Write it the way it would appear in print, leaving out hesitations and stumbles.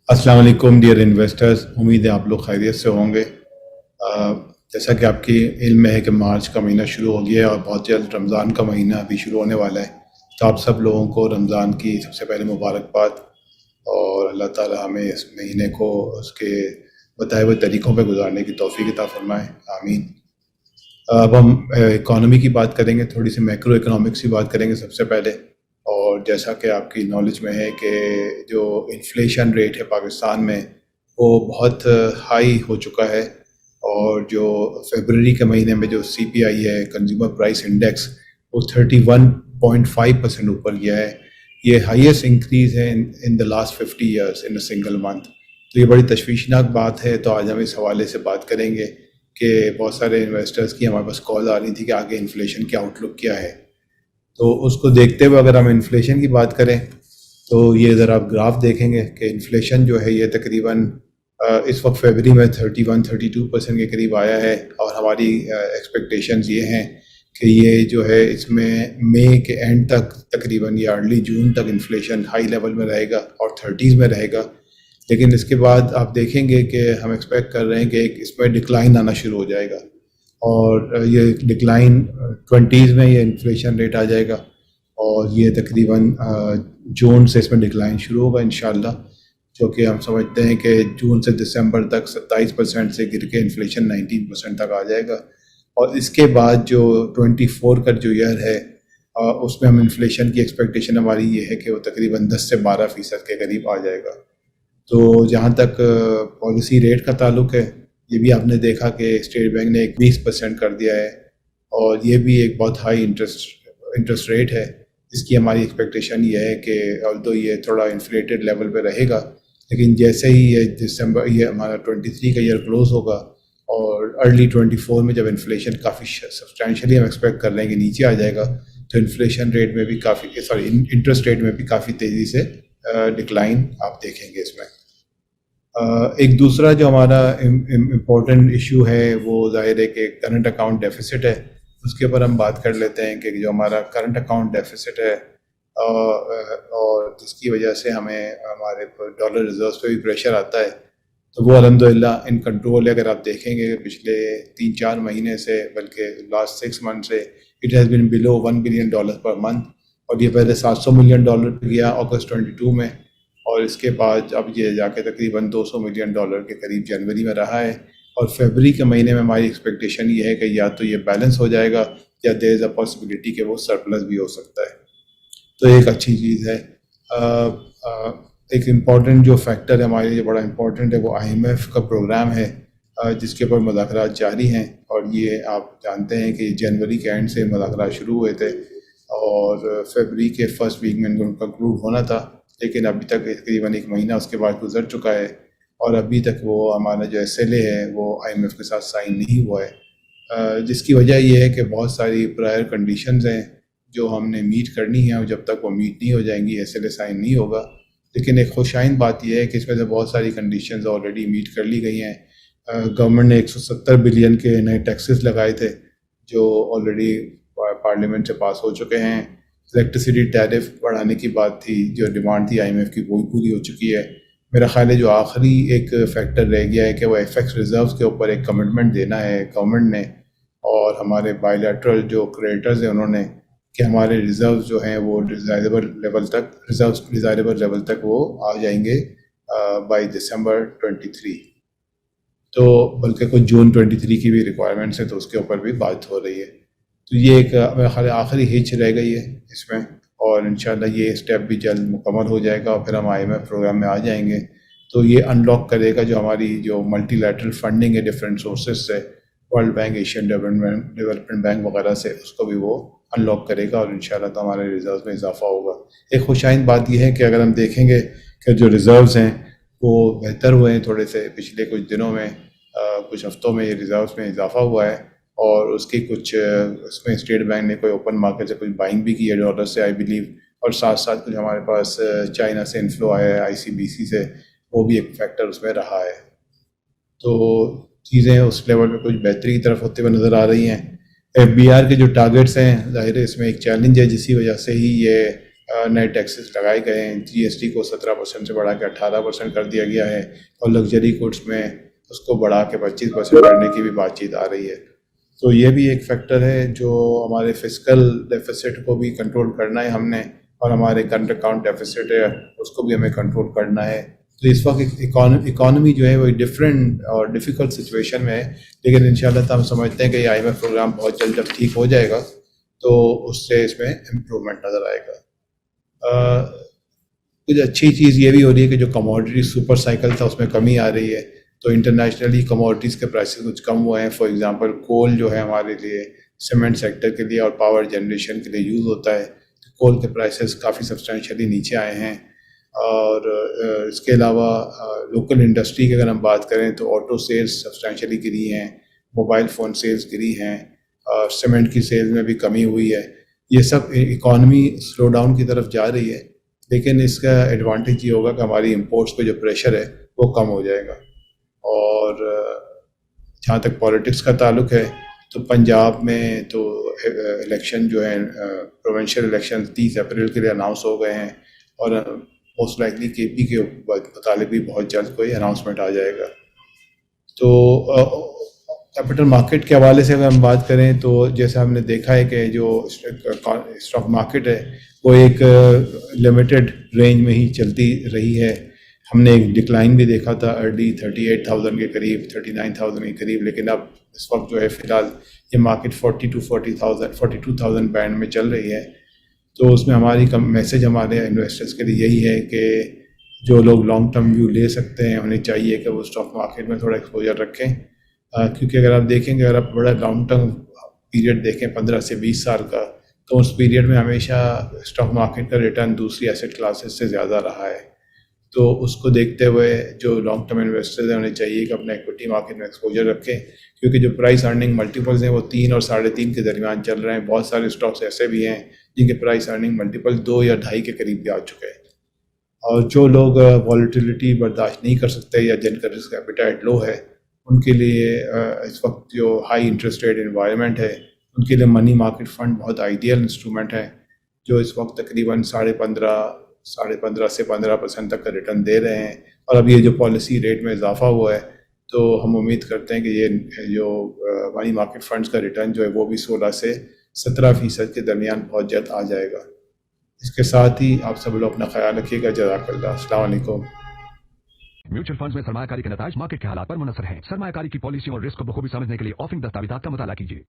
अस्सलाम वालेकुम dear investors, उम्मीद है आप लोग खैरियत से होंगे। जैसा कि आपकी इल्म में है कि मार्च का महीना शुरू हो गया है और बहुत जल्द रमज़ान का महीना अभी शुरू होने वाला है। तो आप सब लोगों को रमज़ान की सबसे पहले मुबारकबाद, और अल्लाह ताला हमें इस महीने को उसके बताए हुए तरीक़ों पे गुजारने की तौफ़ीक अता फ़रमाए, आमीन। अब हम इकॉनमी की बात करेंगे, थोड़ी सी मैक्रो इकोनॉमिक्स की बात करेंगे सबसे पहले। और जैसा कि आपकी नॉलेज में है कि जो इन्फ्लेशन रेट है पाकिस्तान में वो बहुत हाई हो चुका है, और जो फरवरी के महीने में जो सीपीआई है, कंज्यूमर प्राइस इंडेक्स, वो 31.5% ऊपर गया है। ये हाईएस्ट इंक्रीज़ है in the last 50 years in a single month. तो ये बड़ी तशवीशनाक बात है। तो आज हम इस हवाले से बात करेंगे कि बहुत सारे इन्वेस्टर्स की हमारे पास कॉल आ रही थी कि आगे इन्फ्लेशन की आउटलुक क्या है। तो उसको देखते हुए अगर हम इन्फ्लेशन की बात करें तो ये ज़रा आप ग्राफ देखेंगे कि इन्फ्लेशन जो है ये तकरीबन इस वक्त फरवरी में 31-32% के करीब आया है, और हमारी एक्सपेक्टेशंस ये हैं कि ये जो है इसमें मई के एंड तक तकरीबन या अर्ली जून तक इन्फ्लेशन हाई लेवल में रहेगा और 30s में रहेगा। लेकिन इसके बाद आप देखेंगे कि हम एक्सपेक्ट कर रहे हैं कि इसमें डिक्लाइन आना शुरू हो जाएगा, और ये डिक्लाइन 20s में ये इन्फ्लेशन रेट आ जाएगा, और ये तकरीबन जून से इसमें डिक्लाइन शुरू होगा इंशाल्लाह। जो कि हम समझते हैं कि जून से दिसंबर तक 27% से गिर के इन्फ्लेशन 19% तक आ जाएगा। और इसके बाद जो 24 का जो ईयर है उसमें हम इन्फ्लेशन की एक्सपेक्टेशन हमारी ये है कि वो तकरीबन 10 से 12% के करीब आ जाएगा। तो जहाँ तक पॉलिसी रेट का ताल्लुक है, ये भी आपने देखा कि स्टेट बैंक ने 20% कर दिया है, और ये भी एक बहुत हाई इंटरेस्ट रेट है। इसकी हमारी एक्सपेक्टेशन ये है कि ऑल्दो ये थोड़ा इन्फ्लेटेड लेवल पे रहेगा, लेकिन जैसे ही ये हमारा 23 का ईयर क्लोज होगा और अर्ली 24 में जब इन्फ्लेशन काफ़ी सब्सटैंशियली हम एक्सपेक्ट कर रहे हैं कि नीचे आ जाएगा, तो इन्फ्लेशन रेट में भी इंटरेस्ट रेट में भी काफ़ी तेज़ी से डिक्लाइन आप देखेंगे इसमें। एक दूसरा जो हमारा इम्पोर्टेंट इशू है वो जाहिर है कि करंट अकाउंट डेफिसिट है। उसके ऊपर हम बात कर लेते हैं कि जो हमारा करंट अकाउंट डेफिसिट है और जिसकी वजह से हमें हमारे डॉलर रिजर्व्स पे भी प्रेशर आता है, तो वो अल्हम्दुलिल्लाह इन कंट्रोल है। अगर आप देखेंगे पिछले 3-4 महीने से, बल्कि लास्ट 6 मंथ से, it has been below $1 billion per month, और ये पहले $700 मिलियन पे गया अगस्त 22 में, और इसके बाद अब ये जाके तकरीबन $200 मिलियन के करीब जनवरी में रहा है। और फरवरी के महीने में हमारी एक्सपेक्टेशन ये है कि या तो ये बैलेंस हो जाएगा या देयर इज़ अ पॉसिबिलिटी कि वो सरप्लस भी हो सकता है। तो एक अच्छी चीज़ है। एक इम्पॉर्टेंट जो फैक्टर है हमारे लिए, बड़ा इम्पॉर्टेंट है, वो IMF का प्रोग्राम है जिसके ऊपर मुज़ाकरात जारी हैं। और ये आप जानते हैं कि जनवरी के एंड से मुज़ाकरात शुरू हुए थे और फरवरी के फर्स्ट वीक में इनको कंक्लूड होना था, लेकिन अभी तक तकरीबन 1 महीना उसके बाद गुजर चुका है, और अभी तक वो हमारा जो SLA है वो IMF के साथ साइन नहीं हुआ है। जिसकी वजह ये है कि बहुत सारी प्रायर कंडीशंस हैं जो हमने मीट करनी है, और जब तक वो मीट नहीं हो जाएंगी SLA साइन नहीं होगा। लेकिन एक खुशाइन बात यह है कि इसमें से बहुत सारी कंडीशंस ऑलरेडी मीट कर ली गई हैं। गवर्नमेंट ने 170 बिलियन के नए टैक्सेस लगाए थे जो ऑलरेडी पार्लियामेंट से पास हो चुके हैं। इलेक्ट्रिसिटी टैरिफ बढ़ाने की बात थी, जो डिमांड थी IMF की, वो पूरी हो चुकी है। मेरा ख्याल है जो आखिरी एक फैक्टर रह गया है कि वो FX रिजर्व्स के ऊपर एक कमिटमेंट देना है गवर्नमेंट ने और हमारे बायलैटरल जो क्रेडिटर्स हैं उन्होंने, कि हमारे रिज़र्व जो हैं वो डिज़ायरेबल लेवल तक वो आ जाएंगे बाय दिसंबर 23। तो बल्कि कुछ जून 23 की भी रिक्वायरमेंट्स है, तो उसके ऊपर भी बात हो रही है। तो ये एक मेरा ख्याल आखिरी हिच रह गई है इसमें, और इंशाल्लाह ये स्टेप भी जल्द मुकम्मल हो जाएगा और फिर हम IMF प्रोग्राम में आ जाएंगे। तो ये अनलॉक करेगा जो हमारी जो मल्टीलैटरल फंडिंग है डिफरेंट सोर्सेज से, world bank, Asian development bank वगैरह से, उसको भी वो अनलॉक करेगा और इंशाल्लाह तो हमारे रिजर्व्स में इजाफा होगा। एक खुशाइन बात यह है कि अगर हम देखेंगे कि जो रिज़र्व्स हैं वो बेहतर हुए हैं थोड़े से पिछले कुछ दिनों में, कुछ हफ्तों में ये रिज़र्व्स में इजाफा हुआ है, और उसकी कुछ उसमें स्टेट बैंक ने कोई ओपन मार्केट से कुछ बाइंग भी की है डॉलर से आई बिलीव, और साथ साथ कुछ हमारे पास चाइना से इन्फ्लो आया है ICBC से, वो भी एक फैक्टर उसमें रहा है। तो चीज़ें उस लेवल पे कुछ बेहतरी की तरफ होते हुए नज़र आ रही हैं। FBR के जो टारगेट्स हैं, ज़ाहिर है इसमें एक चैलेंज है जिसकी वजह से ही ये نئے ٹیکسز لگائے گئے ہیں. GST کو 17% سے بڑھا کے 18% کر دیا گیا ہے, اور لگژری گڈس میں اس کو بڑھا کے 25% کرنے کی بھی بات چیت آ رہی ہے. تو یہ بھی ایک فیکٹر ہے جو ہمارے فسکل ڈیفیسٹ کو بھی کنٹرول کرنا ہے ہم نے, اور ہمارے کرنٹ اکاؤنٹ ڈیفیسٹ ہے اس کو بھی ہمیں کنٹرول کرنا ہے. تو اس وقت اکانومی جو ہے وہ ڈفرینٹ اور ڈیفیکلٹ سچویشن میں ہے, لیکن انشاءاللہ ہم سمجھتے ہیں کہ یہ IMF پروگرام بہت جلد جب ٹھیک ہو جائے گا تو اس سے اس میں امپرومنٹ نظر آئے گا. کچھ اچھی چیز یہ بھی ہو رہی ہے کہ جو کموڈٹی سپر سائیکل تھا اس میں کمی آ رہی ہے, تو انٹرنیشنلی کموڈٹیز کے پرائسز کچھ کم ہوئے ہیں. فار ایگزامپل کول جو ہے ہمارے لیے سیمنٹ سیکٹر کے لیے اور پاور جنریشن کے لیے یوز ہوتا ہے, کول کے پرائسز کافی سبسٹینشلی نیچے آئے ہیں. اور اس کے علاوہ لوکل انڈسٹری کی اگر ہم بات کریں تو آٹو سیلز سبسٹینشلی گری ہیں, موبائل فون سیلز گری ہیں, اور سیمنٹ کی سیلز میں بھی کمی ہوئی ہے. یہ سب اکانومی سلو ڈاؤن کی طرف جا رہی ہے, لیکن اس کا ایڈوانٹیج یہ ہوگا کہ ہماری امپورٹس پہ جو پریشر ہے وہ کم ہو جائے گا. اور جہاں تک پالیٹکس کا تعلق ہے تو پنجاب میں تو الیکشن جو ہے پروونشل الیکشن 30 اپریل کے لیے اناؤنس ہو گئے ہیں, اور موسٹ لائکلی KP کے متعلق بھی بہت جلد کوئی اناؤنسمنٹ آ جائے گا. تو کیپٹل مارکیٹ کے حوالے سے اگر ہم بات کریں تو جیسے ہم نے دیکھا ہے کہ جو اسٹاک مارکیٹ ہے وہ ایک لمیٹڈ رینج میں ہی چلتی رہی ہے. ہم نے ایک ڈکلائن بھی دیکھا تھا ارلی 38,000 کے قریب, 39,000 کے قریب, لیکن اب اس وقت جو ہے فی الحال یہ مارکیٹ 42,000 بینڈ میں چل رہی ہے. تو اس میں ہماری میسج ہمارے انویسٹرز کے لیے یہی ہے کہ جو لوگ لانگ ٹرم ویو لے سکتے ہیں انہیں چاہیے کہ وہ اسٹاک مارکیٹ میں تھوڑا ایکسپوجر رکھیں, کیونکہ اگر آپ دیکھیں گے, اگر آپ بڑا لانگ ٹرم پیریڈ دیکھیں 15 سے 20 سال کا, تو اس پیریڈ میں ہمیشہ اسٹاک مارکیٹ کا ریٹرن دوسری ایسٹ کلاسز سے زیادہ رہا ہے. تو اس کو دیکھتے ہوئے جو لانگ ٹرم انویسٹرز ہیں انہیں چاہیے کہ اپنے ایکویٹی مارکیٹ میں ایکسپوجر رکھیں, کیونکہ جو پرائس ارننگ ملٹیپلز ہیں وہ 3 اور 3.5 کے درمیان چل رہے ہیں. بہت سارے اسٹاکس ایسے بھی ہیں جن کے پرائس ارننگ ملٹیپل 2 یا 2.5 کے قریب بھی آ چکے ہیں. اور جو لوگ والیٹیلیٹی برداشت نہیں کر سکتے یا جن کا رسک ایپیٹائٹ لو ہے, ان کے لیے اس وقت جو ہائی انٹرسٹ ریٹ انوائرمنٹ ہے ان کے لیے منی مارکیٹ فنڈ بہت آئیڈیل انسٹرومنٹ ہے, جو اس وقت تقریباً 15.5 سے 15% تک کا ریٹرن دے رہے ہیں. اور اب یہ جو پالیسی ریٹ میں اضافہ ہوا ہے تو ہم امید کرتے ہیں کہ یہ جو منی مارکیٹ فنڈز کا ریٹرن جو ہے وہ بھی 16 سے 17% کے درمیان بہت جلد آ جائے گا. اس کے ساتھ ہی آپ سب لوگ اپنا خیال رکھیے گا. جزاک اللہ. السلام علیکم. میوچل فنڈز میں سرمایہ کاری کے نتائج مارکیٹ کے حالات پر منحصر ہیں. سرمایہ کاری کی پالیسیوں اور رسک کو بخوبی سمجھنے کے لیے آفرنگ دستاویزات کا مطالعہ کیجیے.